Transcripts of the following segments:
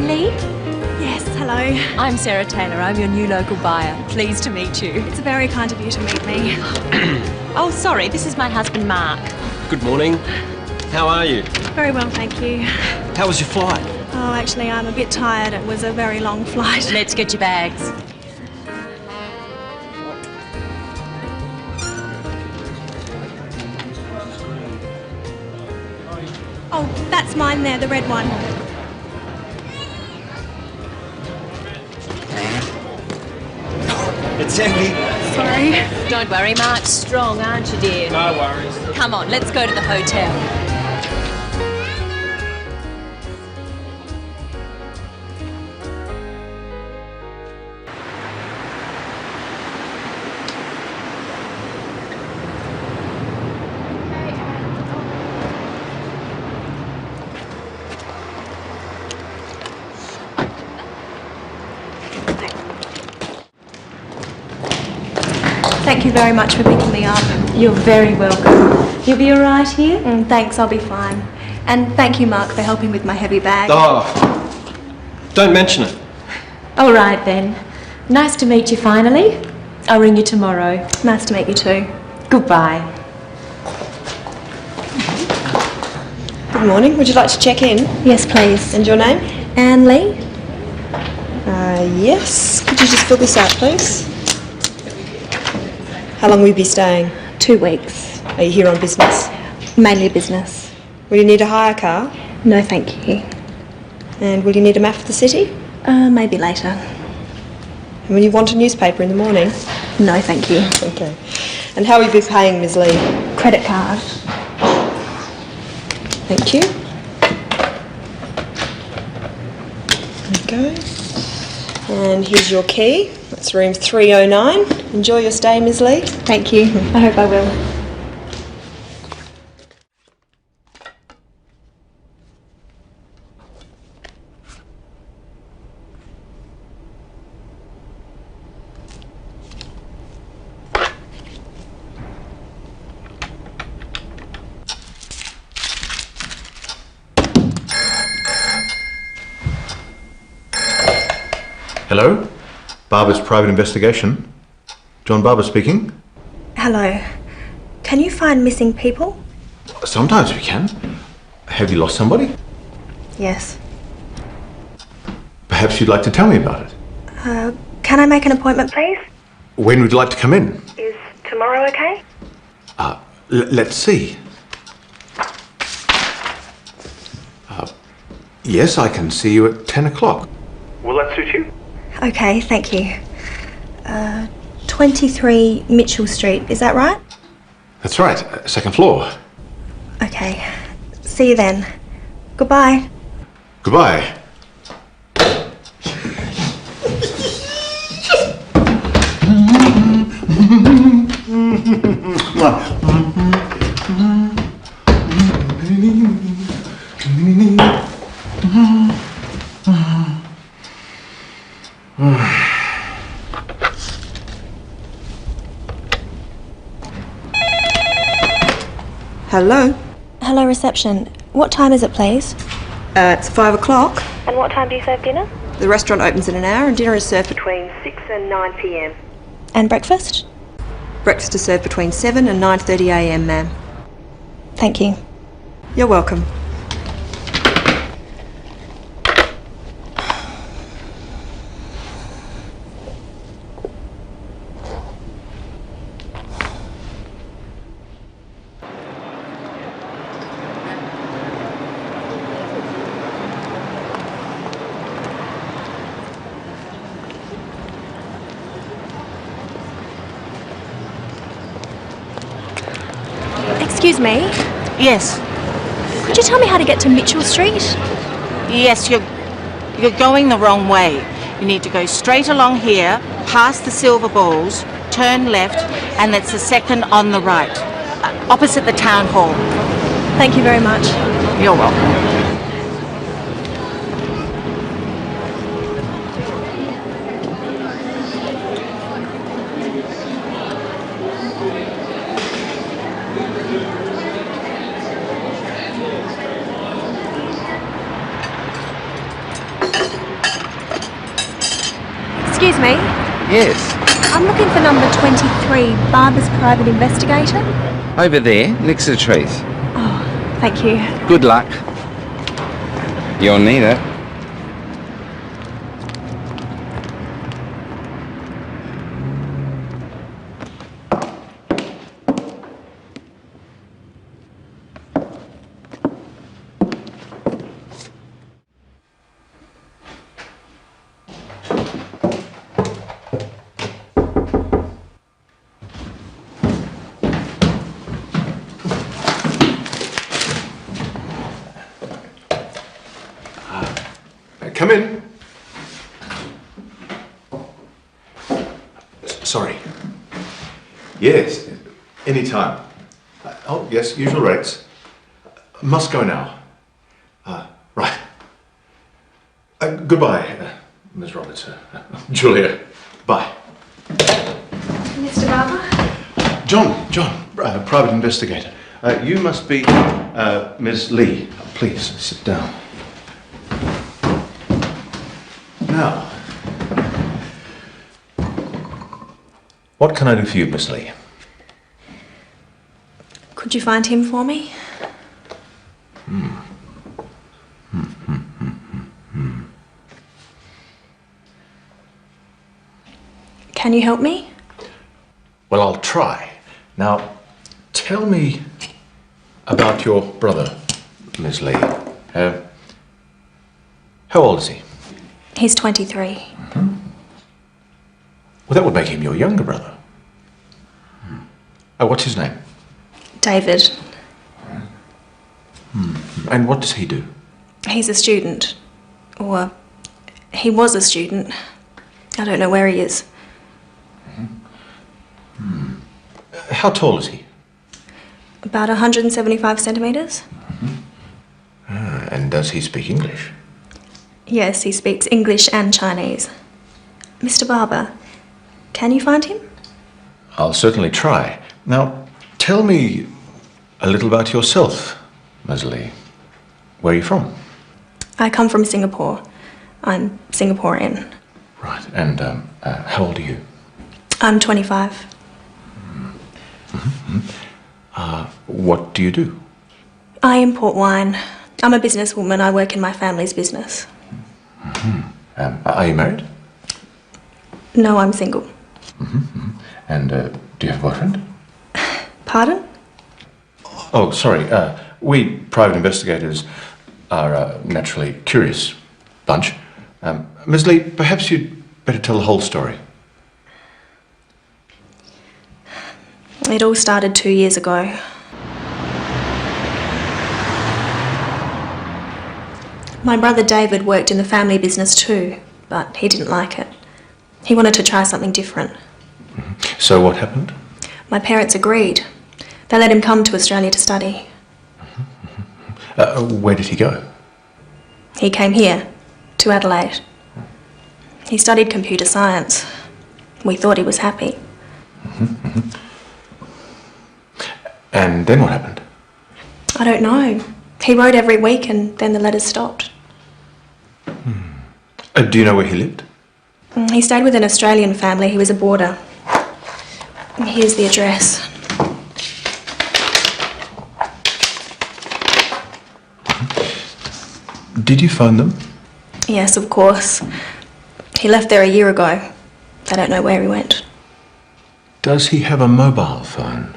Lee? Yes, hello. I'm Sarah Taylor. I'm your new local buyer. Pleased to meet you. It's very kind of you to meet me. Oh, sorry. This is my husband, Mark. Good morning. How are you? Very well, thank you. How was your flight? Oh, actually, I'm a bit tired. It was a very long flight. Let's get your bags. Oh, that's mine there, the red one. It's empty. Sorry. Don't worry, Mark's strong, aren't you, dear? No worries. Come on, let's go to the hotel. Thank you very much for picking me up. You're very welcome. You'll be all right here? Thanks, I'll be fine. And thank you, Mark, for helping with my heavy bag. Oh, don't mention it. All right, then. Nice to meet you finally. I'll ring you tomorrow. Nice to meet you too. Goodbye. Good morning. Would you like to check in? Yes, please. And your name? Anne Lee? Yes. Could you just fill this out, please? How long will you be staying? 2 weeks. Are you here on business? Mainly business. Will you need a hire car? No, thank you. And will you need a map of the city? Maybe later. And will you want a newspaper in the morning? No, thank you. Okay. And how will you be paying, Ms. Lee? Credit card. Thank you. There you go. And here's your key. That's room 309. Enjoy your stay, Ms. Lee. Thank you. I hope I will. Hello? Barber's Private Investigation. John Barber speaking. Hello. Can you find missing people? Sometimes we can. Have you lost somebody? Yes. Perhaps you'd like to tell me about it. Can I make an appointment, please? When would you like to come in? Is tomorrow okay? Let's see. Yes, I can see you at 10 o'clock. Will that suit you? Okay, thank you. 23 Mitchell Street, is that right? That's right, second floor. Okay. See you then. Goodbye. Goodbye. Hello? Hello, reception. What time is it, please? It's 5 o'clock. And what time do you serve dinner? The restaurant opens in an hour and dinner is served between 6 and 9 p.m. And breakfast? Breakfast is served between 7 and 9:30 a.m, ma'am. Thank you. You're welcome. Excuse me. Yes, Could you tell me how to get to Mitchell Street? yes, you're going the wrong way. You need to go straight along here, past the silver balls, turn left, and that's the second on the right, opposite the town hall. Thank you very much. You're welcome. Excuse me. Yes. I'm looking for number 23, Barber's private investigator. Over there, next to the trees. Oh, thank you. Good luck. You'll need it. Come in. Sorry. Yes, any time. Oh, yes, usual rates. Must go now. Right. Goodbye, Ms. Roberts. Julia, bye. Mr. Barber? John, private investigator. You must be Ms. Lee. Please, sit down. Now, what can I do for you, Miss Lee? Could you find him for me? Can you help me? Well, I'll try. Now, tell me about your brother, Miss Lee. How old is he? He's 23. Well, that would make him your younger brother. What's his name? David. And what does he do? He's a student. Or he was a student. I don't know where he is. How tall is he? About 175 centimetres. And does he speak English? Yes, he speaks English and Chinese. Mr. Barber, can you find him? I'll certainly try. Now, tell me a little about yourself, Ms. Lee. Where are you from? I come from Singapore. I'm Singaporean. Right, and how old are you? I'm 25. What do you do? I import wine. I'm a businesswoman. I work in my family's business. Are you married? No, I'm single. And do you have a boyfriend? Pardon? Oh, sorry. We private investigators are a naturally curious bunch. Ms. Lee, perhaps you'd better tell the whole story. It all started 2 years ago. My brother David worked in the family business too, but he didn't like it. He wanted to try something different. So what happened? My parents agreed. They let him come to Australia to study. Where did he go? He came here, to Adelaide. He studied computer science. We thought he was happy. And then what happened? I don't know. He wrote every week and then the letters stopped. Do you know where he lived? He stayed with an Australian family. He was a boarder. Here's the address. Did you phone them? Yes, of course. He left there a year ago. They don't know where he went. Does he have a mobile phone?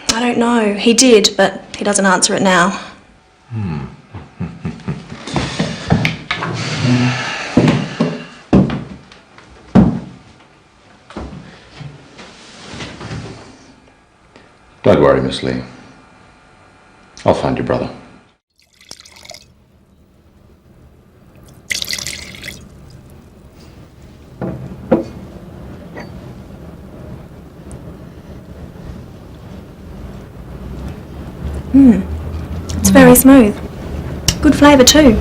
I don't know. He did, but he doesn't answer it now. Don't worry, Miss Lee. I'll find your brother. It's very smooth. Good flavour too.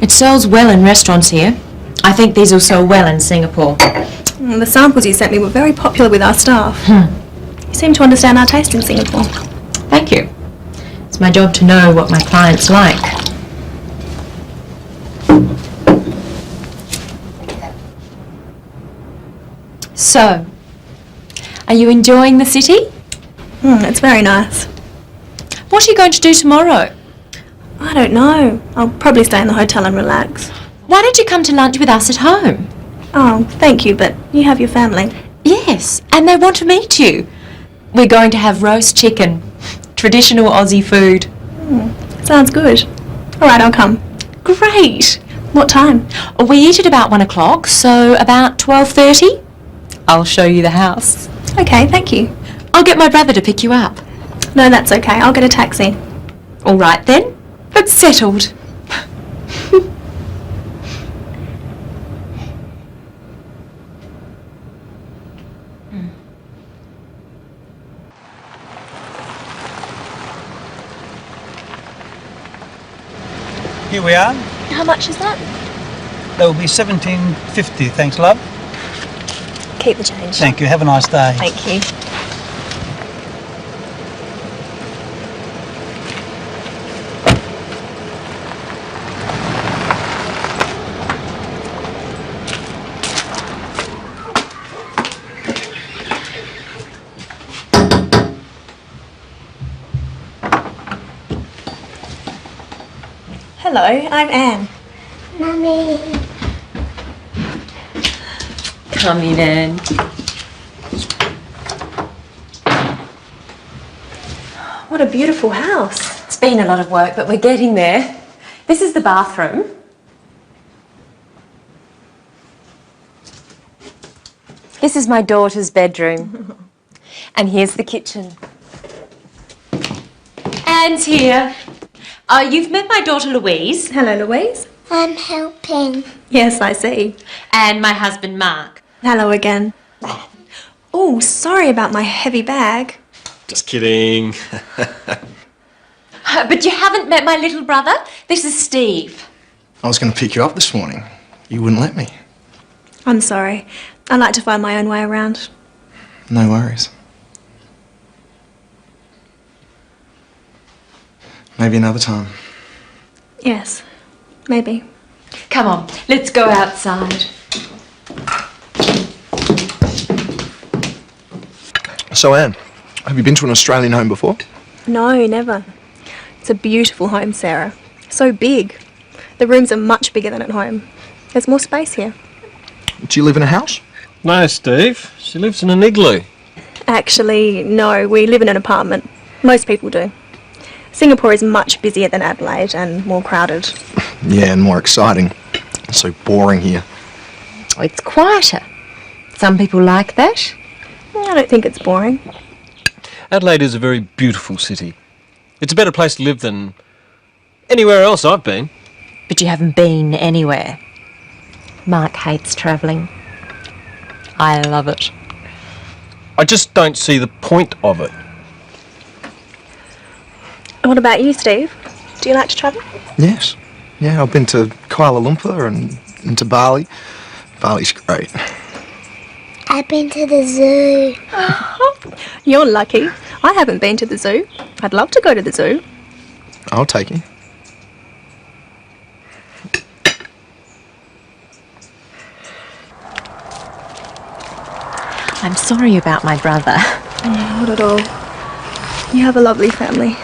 It sells well in restaurants here. I think these will sell well in Singapore. The samples you sent me were very popular with our staff. You seem to understand our taste in Singapore. Thank you. It's my job to know what my clients like. So, are you enjoying the city? It's very nice. What are you going to do tomorrow? I don't know. I'll probably stay in the hotel and relax. Why don't you come to lunch with us at home? Oh, thank you, but you have your family. Yes, and they want to meet you. We're going to have roast chicken, traditional Aussie food. Sounds good. All right, I'll come. Great. What time? We eat at about 1 o'clock, so about 12:30. I'll show you the house. Okay, thank you. I'll get my brother to pick you up. No, that's okay. I'll get a taxi. All right then, it's settled. Here we are. How much is that? That will be $17.50. Thanks, love. Keep the change. Thank you. Have a nice day. Thank you. Hello, I'm Anne. Mummy. Come in, Anne. What a beautiful house. It's been a lot of work, but we're getting there. This is the bathroom. This is my daughter's bedroom. And here's the kitchen. Anne's here. You've met my daughter Louise. Hello, Louise. I'm helping. Yes, I see. And my husband Mark. Hello again. Oh, sorry about my heavy bag. Just kidding. But you haven't met my little brother? This is Steve. I was going to pick you up this morning. You wouldn't let me. I'm sorry. I like to find my own way around. No worries. Maybe another time. Yes, maybe. Come on, let's go outside. So, Anne, have you been to an Australian home before? No, never. It's a beautiful home, Sarah. So big. The rooms are much bigger than at home. There's more space here. Do you live in a house? No, Steve. She lives in an igloo. Actually, no, we live in an apartment. Most people do. Singapore is much busier than Adelaide and more crowded. Yeah, and more exciting. It's so boring here. It's quieter. Some people like that. I don't think it's boring. Adelaide is a very beautiful city. It's a better place to live than anywhere else I've been. But you haven't been anywhere. Mark hates travelling. I love it. I just don't see the point of it. What about you, Steve? Do you like to travel? Yes. Yeah, I've been to Kuala Lumpur and to Bali. Bali's great. I've been to the zoo. You're lucky. I haven't been to the zoo. I'd love to go to the zoo. I'll take you. I'm sorry about my brother. Not at all. You have a lovely family.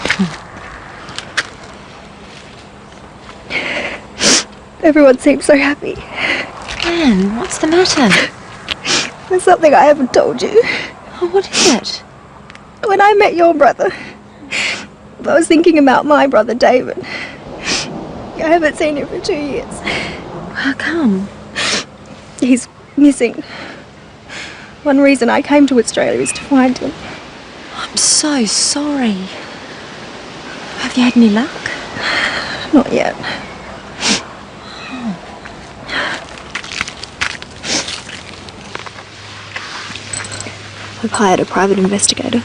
Everyone seems so happy. Anne, what's the matter? There's something I haven't told you. Oh, what is it? When I met your brother, I was thinking about my brother David. I haven't seen him for 2 years. How come? He's missing. One reason I came to Australia is to find him. I'm so sorry. Have you had any luck? Not yet. I've hired a private investigator.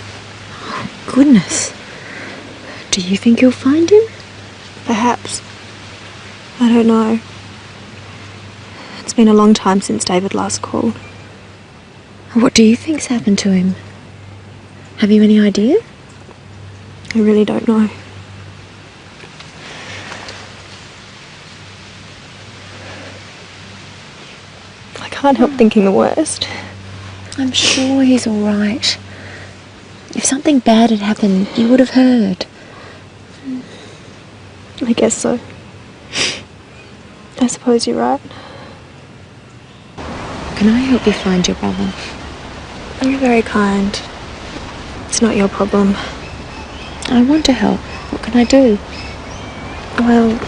Goodness. Do you think you'll find him? Perhaps. I don't know. It's been a long time since David last called. What do you think's happened to him? Have you any idea? I really don't know. I can't help thinking the worst. I'm sure he's all right. If something bad had happened, you would have heard. I guess so. I suppose you're right. Can I help you find your brother? You're very kind. It's not your problem. I want to help. What can I do? Well,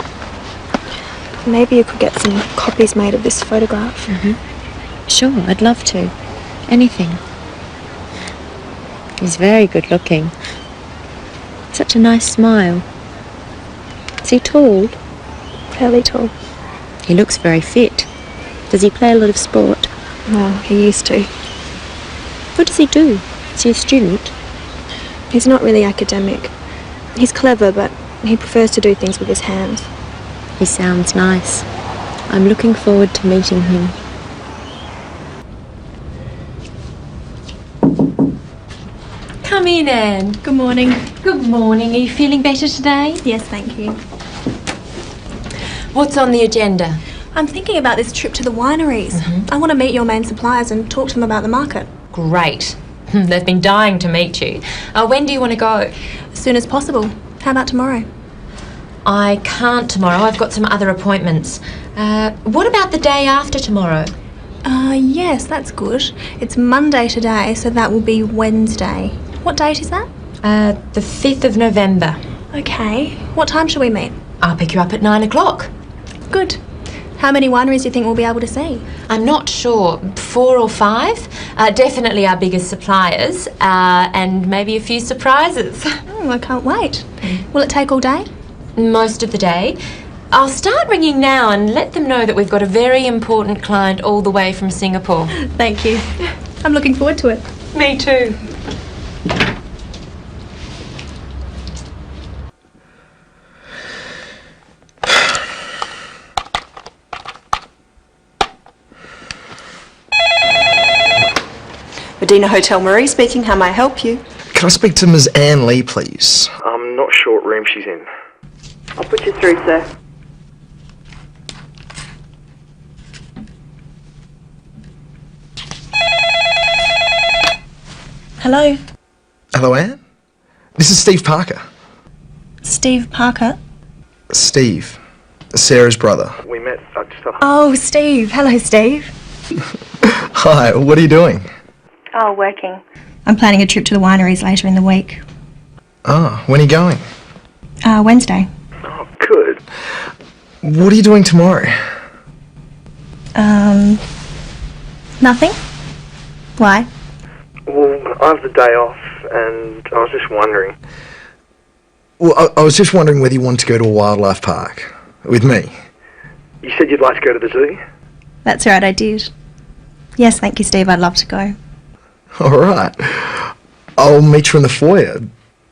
maybe you could get some copies made of this photograph. Sure, I'd love to. Anything. He's very good looking. Such a nice smile. Is he tall? Fairly tall. He looks very fit. Does he play a lot of sport? Well, he used to. What does he do? Is he a student? He's not really academic. He's clever, but he prefers to do things with his hands. He sounds nice. I'm looking forward to meeting him. Come in, Anne. Good morning. Good morning. Are you feeling better today? Yes, thank you. What's on the agenda? I'm thinking about this trip to the wineries. I want to meet your main suppliers and talk to them about the market. Great. They've been dying to meet you. When do you want to go? As soon as possible. How about tomorrow? I can't tomorrow. I've got some other appointments. What about the day after tomorrow? Yes, that's good. It's Monday today, so that will be Wednesday. What date is that? The 5th of November. Okay. What time shall we meet? I'll pick you up at 9 o'clock. Good. How many wineries do you think we'll be able to see? I'm not sure. 4 or 5. Definitely our biggest suppliers, and maybe a few surprises. Oh, I can't wait. Will it take all day? Most of the day. I'll start ringing now and let them know that we've got a very important client all the way from Singapore. Thank you. I'm looking forward to it. Me too. Medina Hotel Marie speaking. How may I help you? Can I speak to Ms. Anne Lee, please? I'm not sure what room she's in. I'll put you through, sir. Hello. Hello, Anne? This is Steve Parker. Steve Parker. Steve. Sarah's brother. We met just up. Oh, Steve. Hello, Steve. Hi, what are you doing? Oh, working. I'm planning a trip to the wineries later in the week. Ah, when are you going? Wednesday. Oh, good. What are you doing tomorrow? Nothing? Why? Well, I have the day off, and I was just wondering. Well, I was just wondering whether you wanted to go to a wildlife park with me. You said you'd like to go to the zoo? That's right, I did. Yes, thank you, Steve. I'd love to go. All right. I'll meet you in the foyer.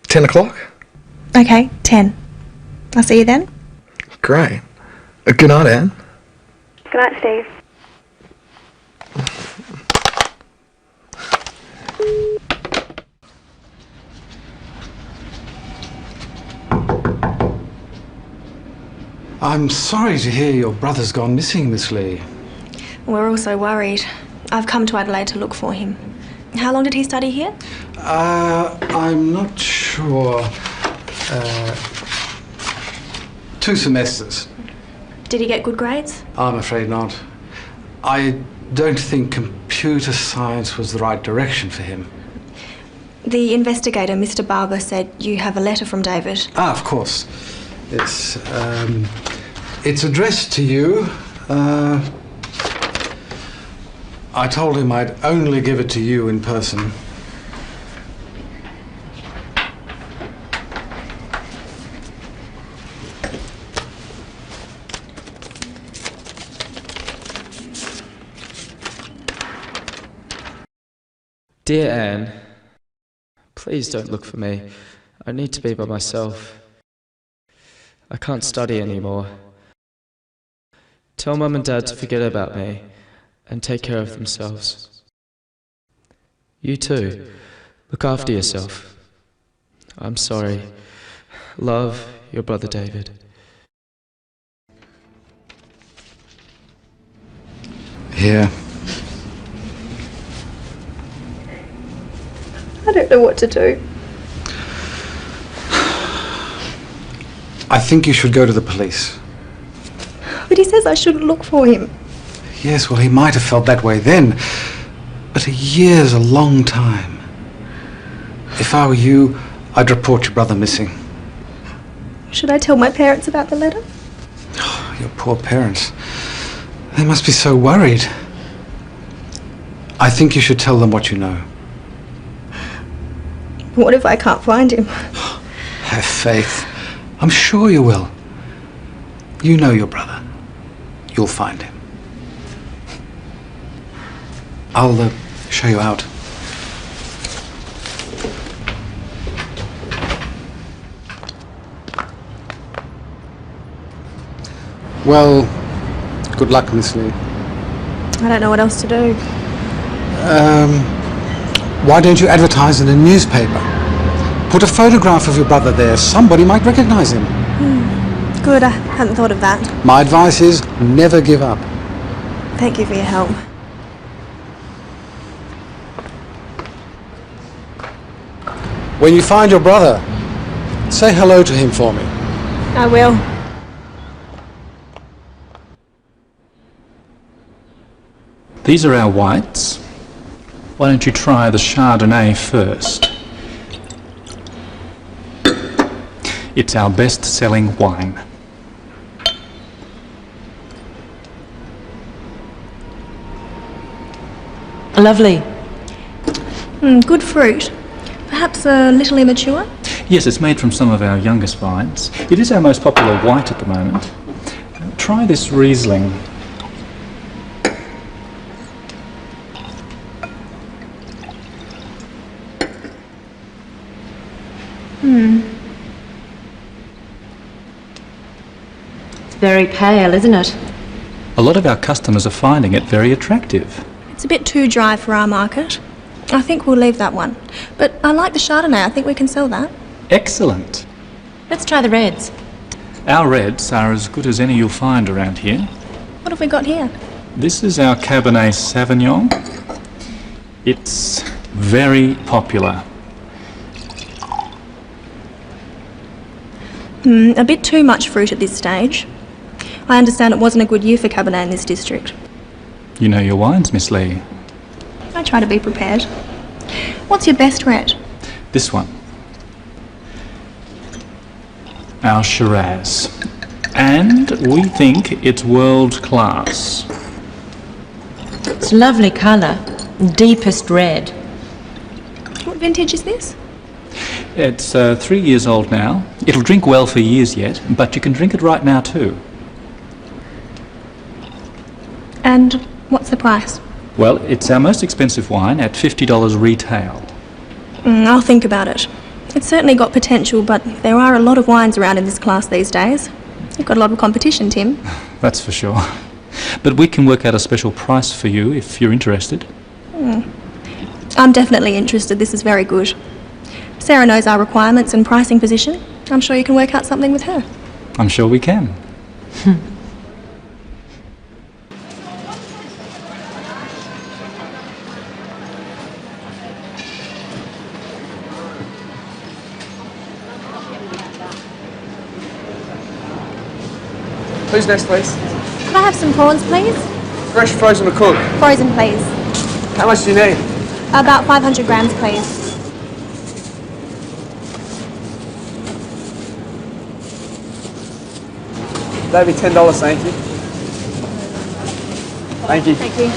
10 o'clock? Okay, 10. I'll see you then. Great. Good night, Anne. Good night, Steve. I'm sorry to hear your brother's gone missing, Miss Lee. We're all so worried. I've come to Adelaide to look for him. How long did he study here? I'm not sure. 2 semesters. Did he get good grades? I'm afraid not. I don't think computer science was the right direction for him. The investigator, Mr. Barber, said you have a letter from David. Ah, of course. It's addressed to you. I told him I'd only give it to you in person. Dear Anne, please don't look for me. I need to be by myself. I can't study anymore. Tell Mum and Dad to forget about me and take care of themselves. You too. Look after yourself. I'm sorry. Love, your brother David. Here. know what to do. I think you should go to the police. But he says I shouldn't look for him. Yes, well, he might have felt that way then, but a year's a long time. If I were you, I'd report your brother missing. Should I tell my parents about the letter? Oh, your poor parents. They must be so worried. I think you should tell them what you know. What if I can't find him? Have faith. I'm sure you will. You know your brother. You'll find him. I'll show you out. Well, good luck, Miss Lee. I don't know what else to do. Why don't you advertise in a newspaper? Put a photograph of your brother there. Somebody might recognize him. Good, I hadn't thought of that. My advice is never give up. Thank you for your help. When you find your brother, say hello to him for me. I will. These are our whites. Why don't you try the Chardonnay first? It's our best-selling wine. Lovely. Good fruit. Perhaps a little immature? Yes, it's made from some of our youngest vines. It is our most popular white at the moment. Try this Riesling. It's very pale, isn't it? A lot of our customers are finding it very attractive. It's a bit too dry for our market. I think we'll leave that one. But I like the Chardonnay. I think we can sell that. Excellent. Let's try the reds. Our reds are as good as any you'll find around here. What have we got here? This is our Cabernet Sauvignon. It's very popular. A bit too much fruit at this stage. I understand it wasn't a good year for Cabernet in this district. You know your wines, Miss Lee. I try to be prepared. What's your best red? This one. Our Shiraz. And we think it's world class. It's lovely colour. Deepest red. What vintage is this? It's 3 years old now. It'll drink well for years yet, but you can drink it right now too. And what's the price? Well, it's our most expensive wine at $50 retail. I'll think about it. It's certainly got potential, but there are a lot of wines around in this class these days. You've got a lot of competition, Tim. That's for sure. But we can work out a special price for you if you're interested. I'm definitely interested. This is very good. Sarah knows our requirements and pricing position. I'm sure you can work out something with her. I'm sure we can. Who's next, please? Can I have some prawns, please? Fresh, frozen or cooked? Frozen, please. How much do you need? About 500 grams, please. That'd be $10, thank you. Thank you. Thank you.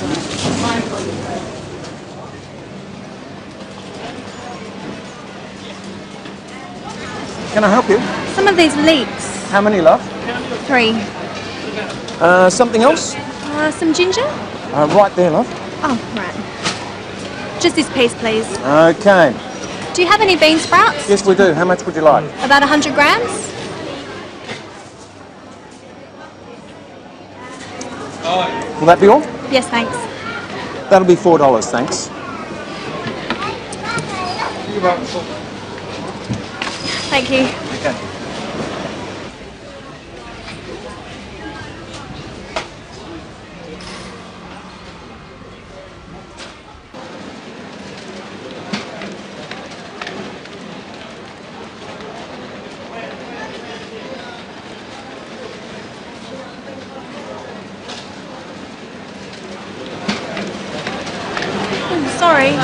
Can I help you? Some of these leeks. How many, love? 3. Something else? Some ginger? Right there, love. Oh, right. Just this piece, please. Okay. Do you have any bean sprouts? Yes, we do. How much would you like? About 100 grams? Will that be all? Yes, thanks. That'll be $4, thanks. Thank you. Okay. Sorry.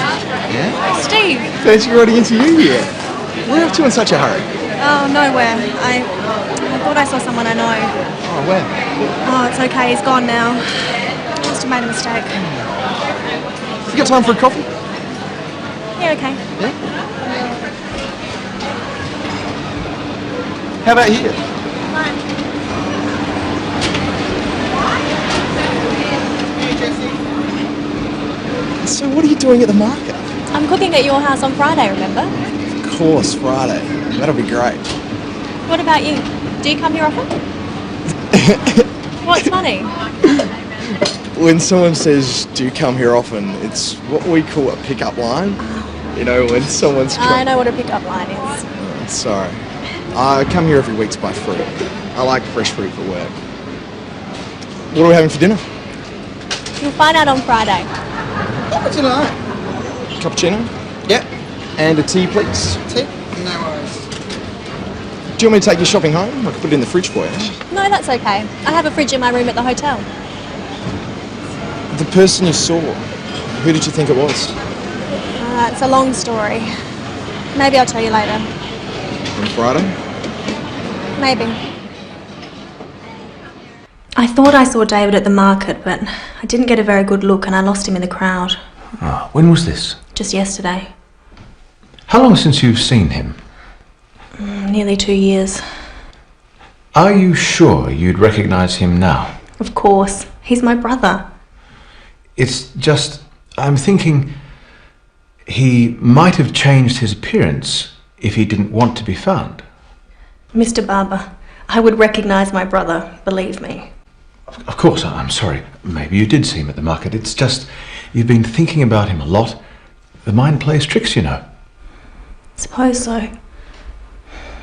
Yeah? Steve. Fancy riding into you here. Where are you up to in such a hurry? Oh, nowhere. I thought I saw someone I know. Oh, where? Oh, it's okay. He's gone now. I must have made a mistake. You got time for a coffee? Yeah, okay. Yeah? How about here? So what are you doing at the market? I'm cooking at your house on Friday, remember? Of course, Friday. That'll be great. What about you? Do you come here often? What's funny? When someone says, do you come here often, it's what we call a pick-up line. You know, when someone's I know what a pickup line is. Oh, sorry. I come here every week to buy fruit. I like fresh fruit for work. What are we having for dinner? You'll find out on Friday. Oh, tonight. Cappuccino? Yep. And a tea, please. Tea? No worries. Do you want me to take you shopping home? I can put it in the fridge for you. No, that's okay. I have a fridge in my room at the hotel. The person you saw, who did you think it was? It's a long story. Maybe I'll tell you later. On Friday? Maybe. I thought I saw David at the market, but I didn't get a very good look and I lost him in the crowd. Oh, when was this? Just yesterday. How long since you've seen him? Nearly 2 years. Are you sure you'd recognise him now? Of course. He's my brother. It's just, I'm thinking he might have changed his appearance if he didn't want to be found. Mr. Barber, I would recognise my brother, believe me. Of course, I'm sorry. Maybe you did see him at the market. It's just, you've been thinking about him a lot. The mind plays tricks, you know. Suppose so.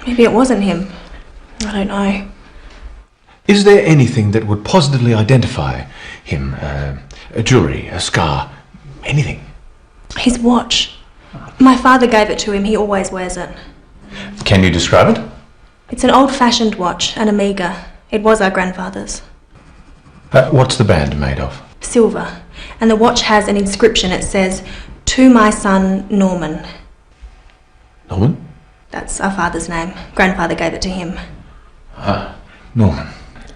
Maybe it wasn't him. I don't know. Is there anything that would positively identify him? A jewellery, a scar, anything? His watch. My father gave it to him. He always wears it. Can you describe it? It's an old-fashioned watch, an Omega. It was our grandfather's. What's the band made of? Silver. And the watch has an inscription. It says, "To my son, Norman." Norman? That's our father's name. Grandfather gave it to him. Norman.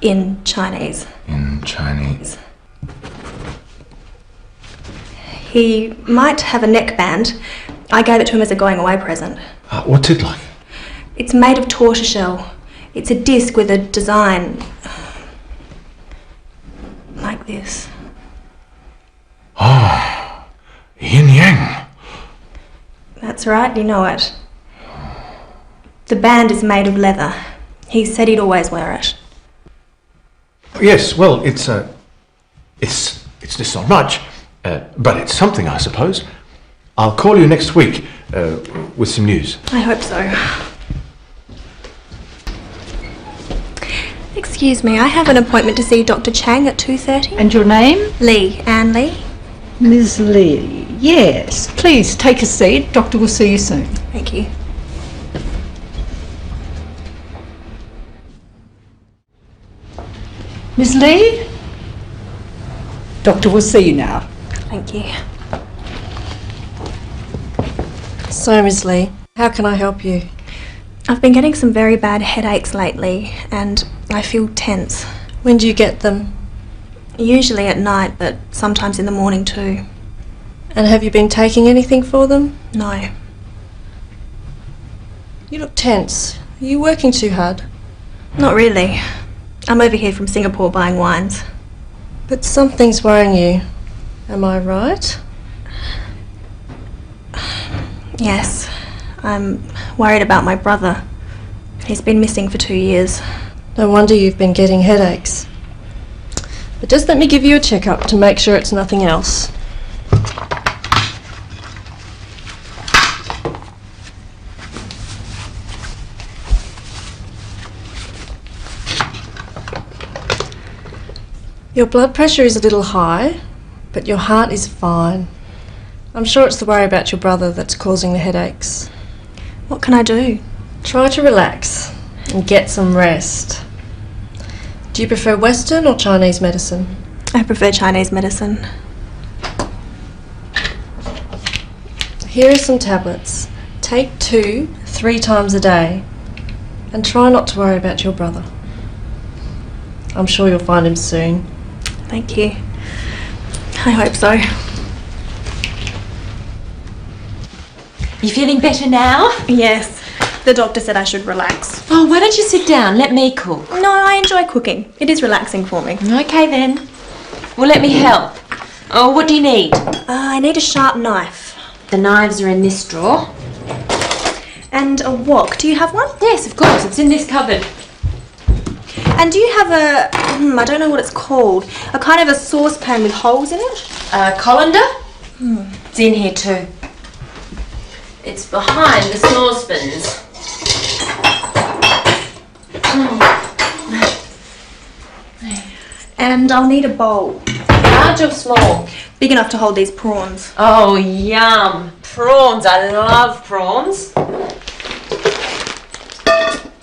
In Chinese. In Chinese. He might have a neckband. I gave it to him as a going-away present. What's it like? It's made of tortoiseshell. It's a disc with a design like this. Ah, yin yang. That's right, you know it. The band is made of leather. He said he'd always wear it. Yes, well, it's just not much, but it's something, I suppose. I'll call you next week with some news. I hope so. Excuse me, I have an appointment to see Dr. Chang at 2:30. And your name? Lee, Anne Lee. Ms. Lee. Yes, please take a seat. Doctor will see you soon. Thank you. Ms. Lee? Doctor will see you now. Thank you. So, Ms. Lee, how can I help you? I've been getting some very bad headaches lately and I feel tense. When do you get them? Usually at night, but sometimes in the morning too. And have you been taking anything for them? No. You look tense. Are you working too hard? Not really. I'm over here from Singapore buying wines. But something's worrying you. Am I right? Yes. I'm worried about my brother. He's been missing for 2 years. No wonder you've been getting headaches. But just let me give you a checkup to make sure it's nothing else. Your blood pressure is a little high, but your heart is fine. I'm sure it's the worry about your brother that's causing the headaches. What can I do? Try to relax and get some rest. Do you prefer Western or Chinese medicine? I prefer Chinese medicine. Here are some tablets. Take 2 3 times a day. And try not to worry about your brother. I'm sure you'll find him soon. Thank you. I hope so. You feeling better now? Yes. The doctor said I should relax. Oh, why don't you sit down? Let me cook. No, I enjoy cooking. It is relaxing for me. Okay then. Well, let me help. Oh, what do you need? I need a sharp knife. The knives are in this drawer. And a wok. Do you have one? Yes, of course. It's in this cupboard. And do you have a, I don't know what it's called, a kind of a saucepan with holes in it? A colander? It's in here too. It's behind the saucepans. And I'll need a bowl. Large or small? Big enough to hold these prawns. Oh, yum. Prawns. I love prawns.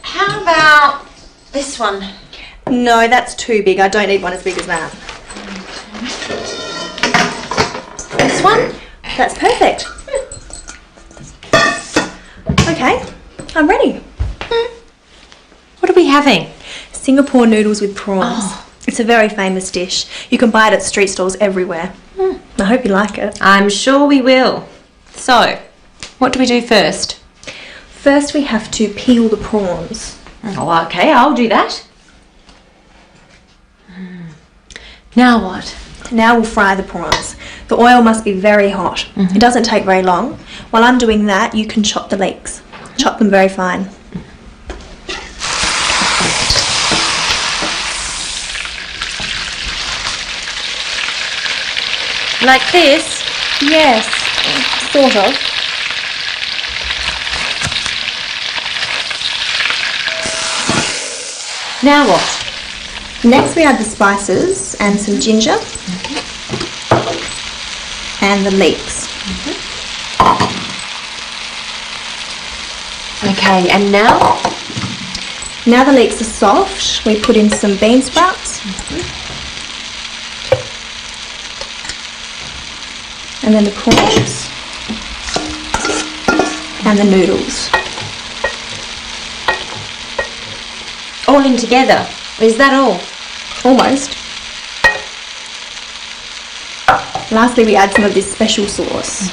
How about this one? No, that's too big. I don't need one as big as that. This one? That's perfect. Okay, I'm ready. What are we having? Singapore noodles with prawns. It's a very famous dish. You can buy it at street stalls everywhere. I hope you like it. I'm sure we will. So, what do we do first? First we have to peel the prawns. Oh, okay, I'll do that. Now what? Now we'll fry the prawns. The oil must be very hot. It doesn't take very long. While I'm doing that, you can chop the leeks. Chop them very fine. Like this? Yes, sort of. Now what? Next we add the spices and some ginger and the leeks. Okay, and now? Now the leeks are soft, we put in some bean sprouts. And then the prawns and the noodles. All in together. Is that all? Almost. Lastly, we add some of this special sauce.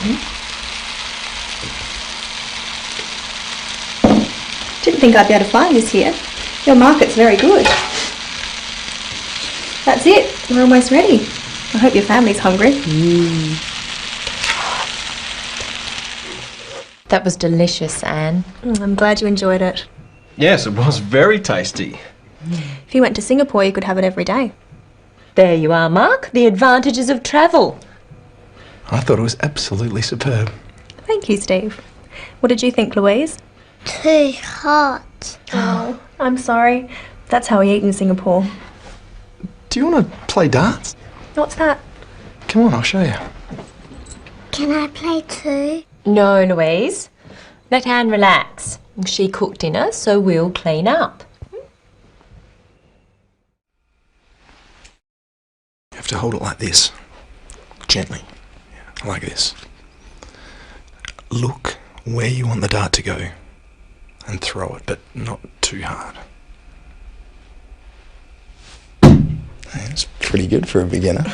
Didn't think I'd be able to find this here. Your market's very good. That's it. We're almost ready. I hope your family's hungry. That was delicious, Anne. I'm glad you enjoyed it. Yes, it was very tasty. If you went to Singapore, you could have it every day. There you are, Mark. The advantages of travel. I thought it was absolutely superb. Thank you, Steve. What did you think, Louise? Too hot. Oh, I'm sorry. That's how we eat in Singapore. Do you want to play darts? What's that? Come on, I'll show you. Can I play too? No, Louise. Let Anne relax. She cooked dinner, so we'll clean up. You have to hold it like this. Gently. Yeah, like this. Look where you want the dart to go and throw it, but not too hard. That's pretty good for a beginner.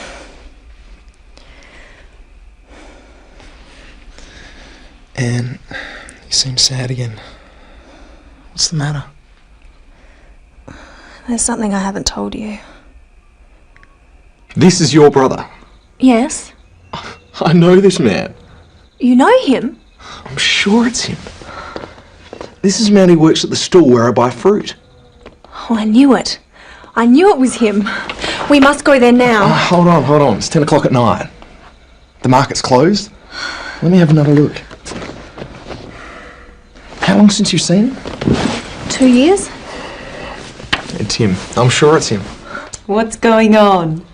And you seem sad again. What's the matter? There's something I haven't told you. This is your brother. Yes? I know this man. You know him? I'm sure it's him. This is a man who works at the stall where I buy fruit. Oh, I knew it. I knew it was him. We must go there now. Hold on. It's 10 o'clock at night. The market's closed. Let me have another look. How long since you've seen him? 2 years? It's him. I'm sure it's him. What's going on?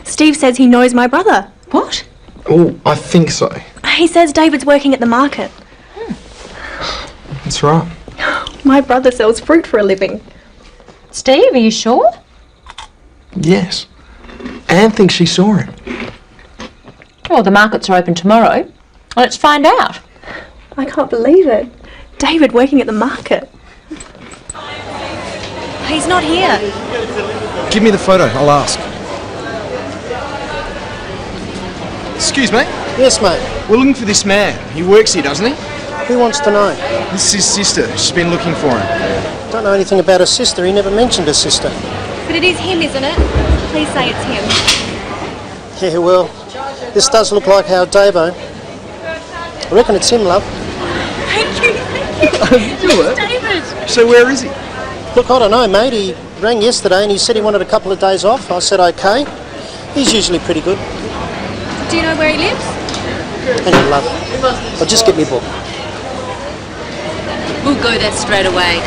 Steve says he knows my brother. What? Oh, I think so. He says David's working at the market. That's right. My brother sells fruit for a living. Steve, are you sure? Yes. Anne thinks she saw him. Well, the markets are open tomorrow. Let's find out. I can't believe it. David working at the market. He's not here. Give me the photo, I'll ask. Excuse me? Yes, mate. We're looking for this man. He works here, doesn't he? Who wants to know? This is his sister. She's been looking for him. Don't know anything about her sister. He never mentioned her sister. But it is him, isn't it? Please say it's him. Yeah, well, this does look like our Davo. I reckon it's him, love. Thank you, thank you. Do it? David. So where is he? Look, I don't know, mate. He rang yesterday and he said he wanted a couple of days off. I said okay. He's usually pretty good. Do you know where he lives? Hang on, love. I'll just get me book. We'll go there straight away.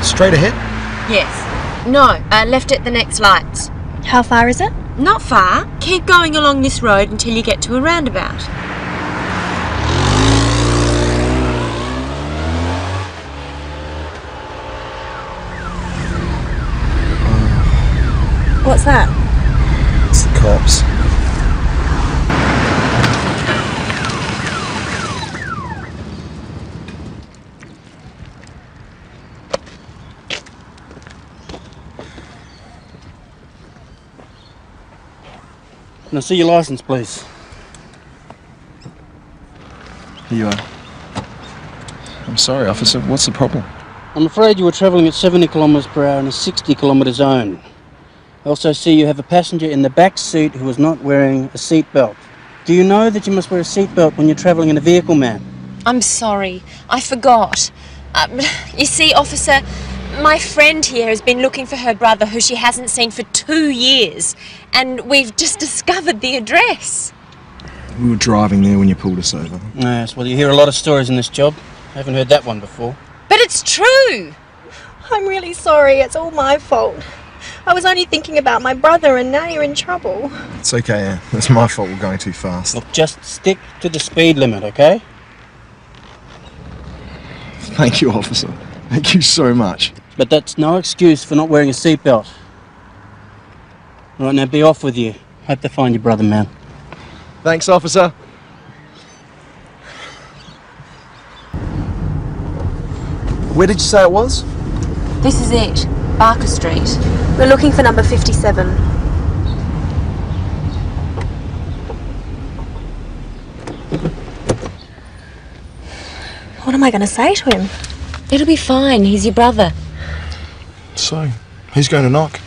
Straight ahead? Yes. No, left at the next lights. How far is it? Not far. Keep going along this road until you get to a roundabout. What's that? It's the cops. Can I see your licence, please? Here you are. I'm sorry, officer. What's the problem? I'm afraid you were travelling at 70 kilometres per hour in a 60 kilometre zone. I also see you have a passenger in the back seat who is not wearing a seatbelt. Do you know that you must wear a seatbelt when you're travelling in a vehicle, ma'am? I'm sorry. I forgot. You see, officer, my friend here has been looking for her brother who she hasn't seen for 2 years. And we've just discovered the address. We were driving there when you pulled us over. Yes, well, you hear a lot of stories in this job. I haven't heard that one before. But it's true! I'm really sorry. It's all my fault. I was only thinking about my brother and now you're in trouble. It's okay, Anne. It's my fault we're going too fast. Look, just stick to the speed limit, okay? Thank you, officer. Thank you so much. But that's no excuse for not wearing a seatbelt. All right, now be off with you. Hope to find your brother, man. Thanks, officer. Where did you say it was? This is it. Barker Street. We're looking for number 57. What am I going to say to him? It'll be fine. He's your brother. So, who's going to knock?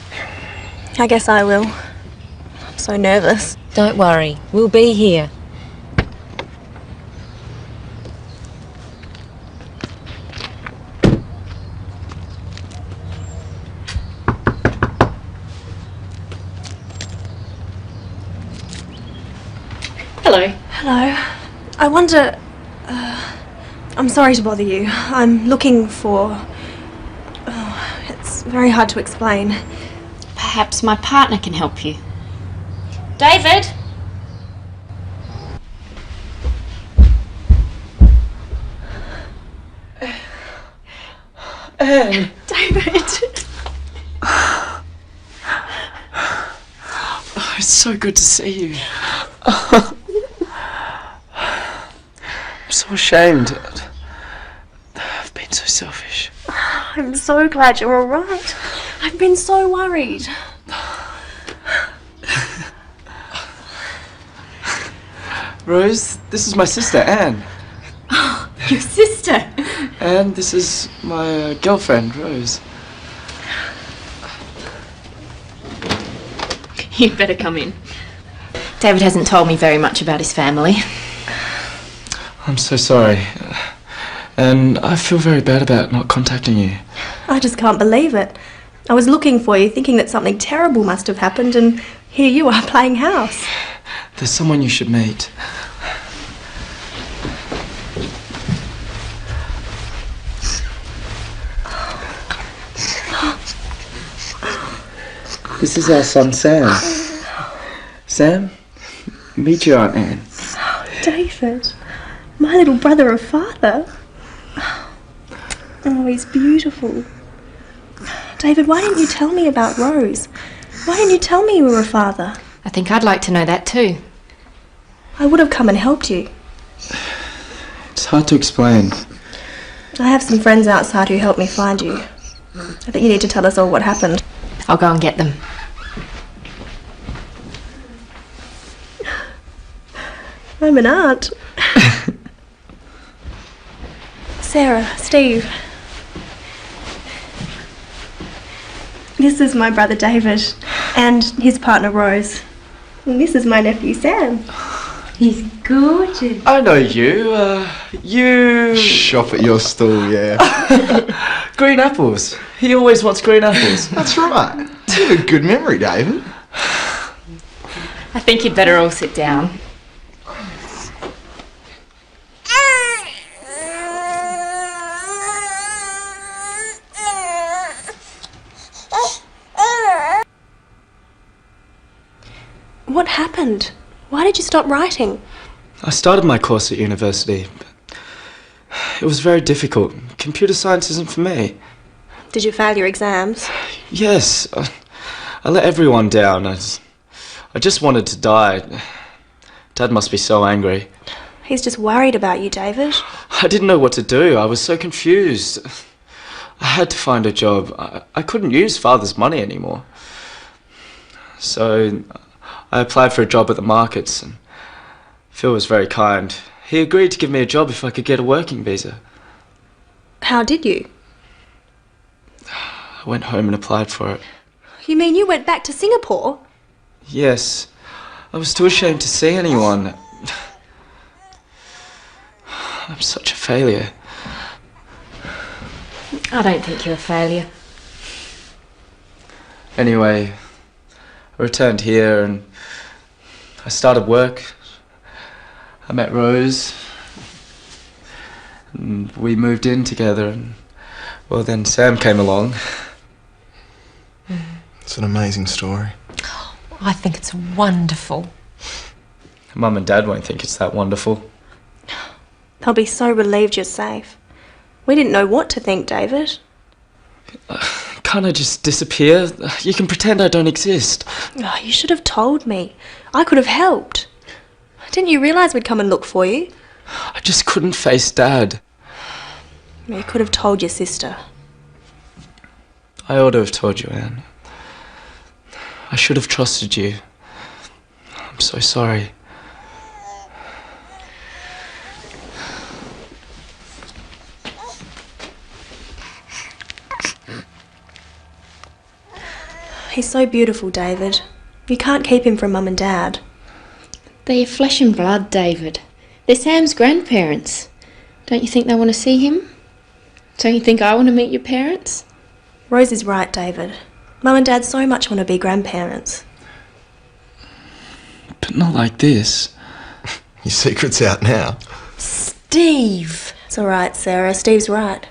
I guess I will. I'm so nervous. Don't worry. We'll be here. Hello. Hello. I wonder... I'm sorry to bother you. I'm looking for... it's very hard to explain. Perhaps my partner can help you. David? Anne. David! Oh, it's so good to see you. I'm so ashamed. I've been so selfish. I'm so glad you're all right. I've been so worried. Rose, this is my sister, Anne. Oh, your sister? And this is my girlfriend, Rose. You'd better come in. David hasn't told me very much about his family. I'm so sorry. And I feel very bad about not contacting you. I just can't believe it. I was looking for you, thinking that something terrible must have happened, and here you are playing house. There's someone you should meet. This is our son, Sam. Sam, meet your Aunt Anne. David, my little brother or father. Oh, he's beautiful. David, why didn't you tell me about Rose? Why didn't you tell me you were a father? I think I'd like to know that too. I would have come and helped you. It's hard to explain. I have some friends outside who helped me find you. I think you need to tell us all what happened. I'll go and get them. I'm an aunt. Sarah, Steve. This is my brother David and his partner Rose. And this is my nephew Sam. He's gorgeous. I know you. You... Shop at your stall, yeah. Green apples. He always wants green apples. That's right. You have a good memory, David. I think you'd better all sit down. What happened? Why did you stop writing? I started my course at university, but it was very difficult. Computer science isn't for me. Did you fail your exams? Yes, I let everyone down. I just wanted to die. Dad must be so angry. He's just worried about you, David. I didn't know what to do. I was so confused. I had to find a job. I couldn't use Father's money anymore. So I applied for a job at the markets, and Phil was very kind. He agreed to give me a job if I could get a working visa. How did you? I went home and applied for it. You mean you went back to Singapore? Yes. I was too ashamed to see anyone. I'm such a failure. I don't think you're a failure. Anyway, I returned here and I started work. I met Rose. And we moved in together, and well, then Sam came along. It's an amazing story. I think it's wonderful. Mum and Dad won't think it's that wonderful. They'll be so relieved you're safe. We didn't know what to think, David. Can't I just disappear? You can pretend I don't exist. Oh, you should have told me. I could have helped. Didn't you realise we'd come and look for you? I just couldn't face Dad. You could have told your sister. I ought to have told you, Anne. I should have trusted you. I'm so sorry. He's so beautiful, David. You can't keep him from Mum and Dad. They're your flesh and blood, David. They're Sam's grandparents. Don't you think they want to see him? Don't you think I want to meet your parents? Rose is right, David. Mum and Dad so much want to be grandparents. But not like this. Your secret's out now. Steve! It's all right, Sarah. Steve's right.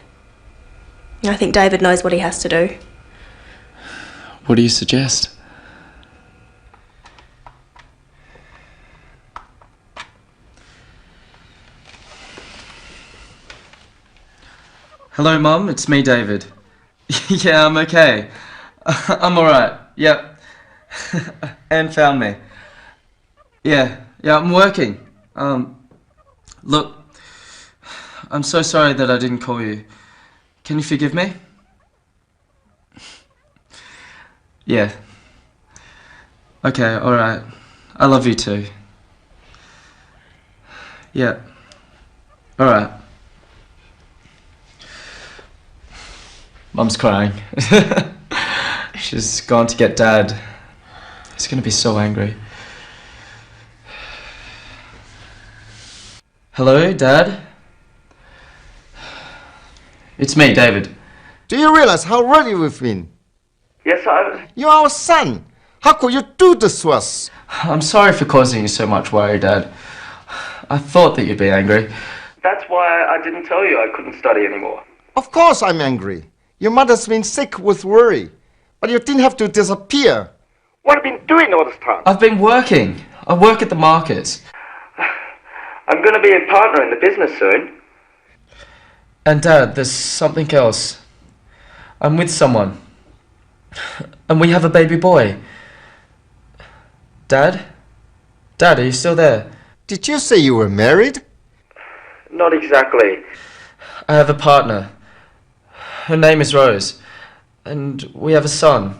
I think David knows what he has to do. What do you suggest? Hello, Mum. It's me, David. Yeah, I'm okay. I'm alright. Yep. Anne found me. Yeah, I'm working. Look, I'm so sorry that I didn't call you. Can you forgive me? Yeah. Okay, alright. I love you too. Yeah. Alright. Mum's crying. She's gone to get Dad. He's gonna be so angry. Hello, Dad? It's me, David. Do you realize how ready we've been? Yes, You're our son. How could you do this to us? I'm sorry for causing you so much worry, Dad. I thought that you'd be angry. That's why I didn't tell you I couldn't study anymore. Of course I'm angry. Your mother's been sick with worry. But you didn't have to disappear. What have you been doing all this time? I've been working. I work at the market. I'm going to be a partner in the business soon. And Dad, there's something else. I'm with someone. And we have a baby boy. Dad? Dad, are you still there? Did you say you were married? Not exactly. I have a partner. Her name is Rose. And we have a son.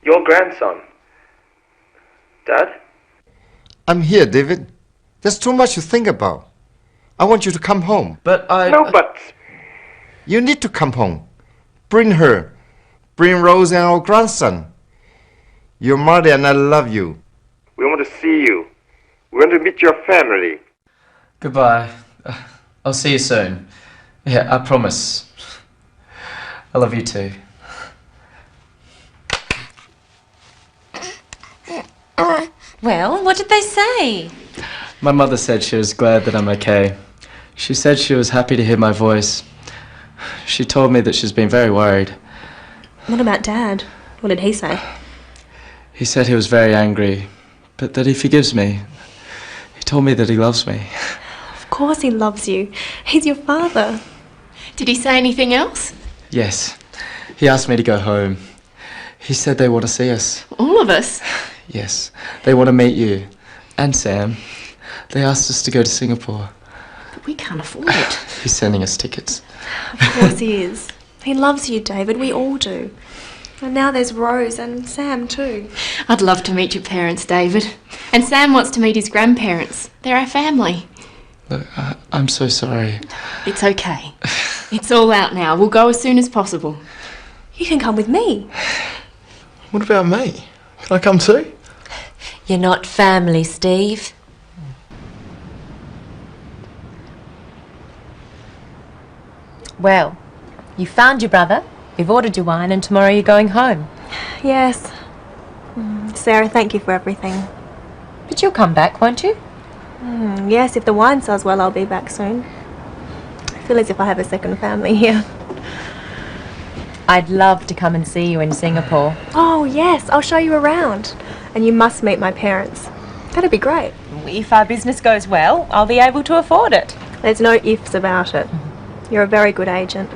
Your grandson. Dad? I'm here, David. There's too much to think about. I want you to come home. But I... No buts. You need to come home. Bring her. Bring Rose and our grandson. Your mother and I love you. We want to see you. We want to meet your family. Goodbye. I'll see you soon. Yeah, I promise. I love you too. Well, what did they say? My mother said she was glad that I'm okay. She said she was happy to hear my voice. She told me that she's been very worried. What about Dad? What did he say? He said he was very angry, but that he forgives me. He told me that he loves me. Of course he loves you. He's your father. Did he say anything else? Yes. He asked me to go home. He said they want to see us. All of us? Yes. They want to meet you. And Sam. They asked us to go to Singapore. But we can't afford it. He's sending us tickets. Of course he is. He loves you, David. We all do. And now there's Rose and Sam too. I'd love to meet your parents, David. And Sam wants to meet his grandparents. They're our family. Look, I'm so sorry. It's okay. It's all out now. We'll go as soon as possible. You can come with me. What about me? Can I come too? You're not family, Steve. Well, you found your brother, you've ordered your wine, and tomorrow you're going home. Yes. Sarah, thank you for everything. But you'll come back, won't you? Yes, if the wine sells well, I'll be back soon. I feel as if I have a second family here. I'd love to come and see you in Singapore. Oh, yes, I'll show you around. And you must meet my parents. That'd be great. If our business goes well, I'll be able to afford it. There's no ifs about it. You're a very good agent.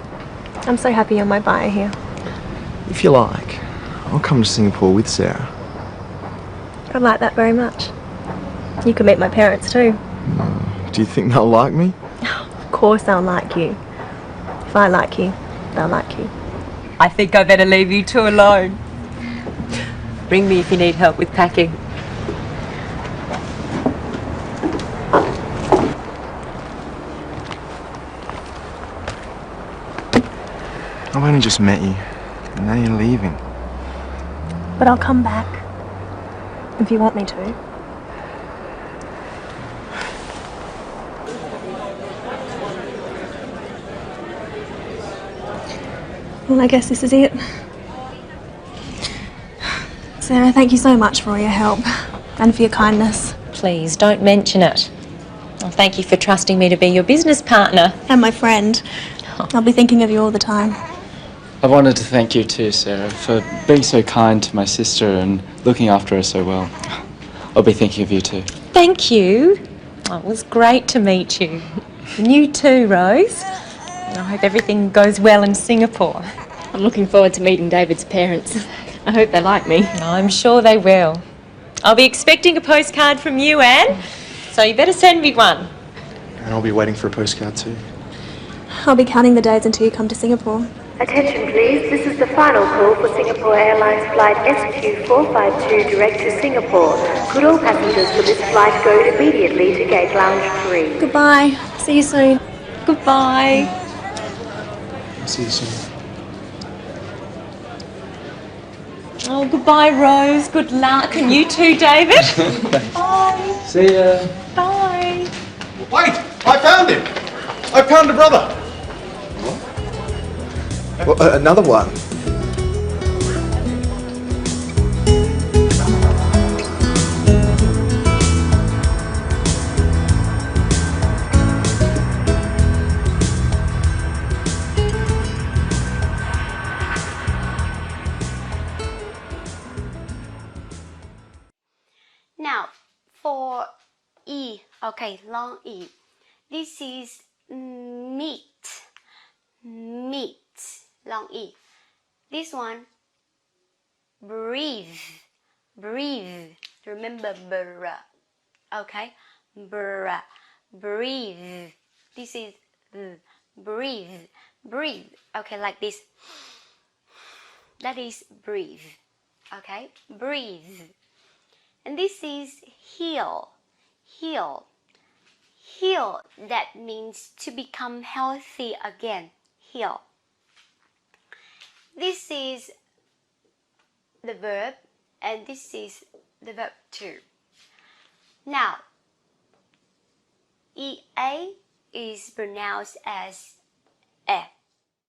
I'm so happy you're my buyer here. If you like, I'll come to Singapore with Sarah. I'd like that very much. You can meet my parents too. Do you think they'll like me? Of course they'll like you. If I like you, they'll like you. I think I better leave you two alone. Ring me if you need help with packing. I've only just met you, and now you're leaving. But I'll come back. If you want me to. Well, I guess this is it. Sarah, thank you so much for all your help and for your kindness. Please, don't mention it. Well, thank you for trusting me to be your business partner. And my friend. I'll be thinking of you all the time. I wanted to thank you too, Sarah, for being so kind to my sister and looking after her so well. I'll be thinking of you too. Thank you. Oh, it was great to meet you. And you too, Rose. I hope everything goes well in Singapore. I'm looking forward to meeting David's parents. I hope they like me. I'm sure they will. I'll be expecting a postcard from you, Anne. So you better send me one. And I'll be waiting for a postcard too. I'll be counting the days until you come to Singapore. Attention please, this is the final call for Singapore Airlines flight SQ452 direct to Singapore. Could all passengers for this flight go immediately to gate lounge 3? Goodbye. See you soon. Goodbye. I'll see you soon. Oh, goodbye, Rose. Good luck. And you too, David. Bye. See ya. Bye. Wait! I found him! I found a brother! Well, another one. for E. Okay, long E. This is meat. Meat. Long E. This one, breathe. Breathe. Remember br. Okay, br. Breathe. This is breathe. Breathe. Okay, like this. That is breathe. Okay, breathe. And this is heal. Heal. Heal, that means to become healthy again. Heal. This is the verb, and this is the verb too. Now, EA is pronounced as E.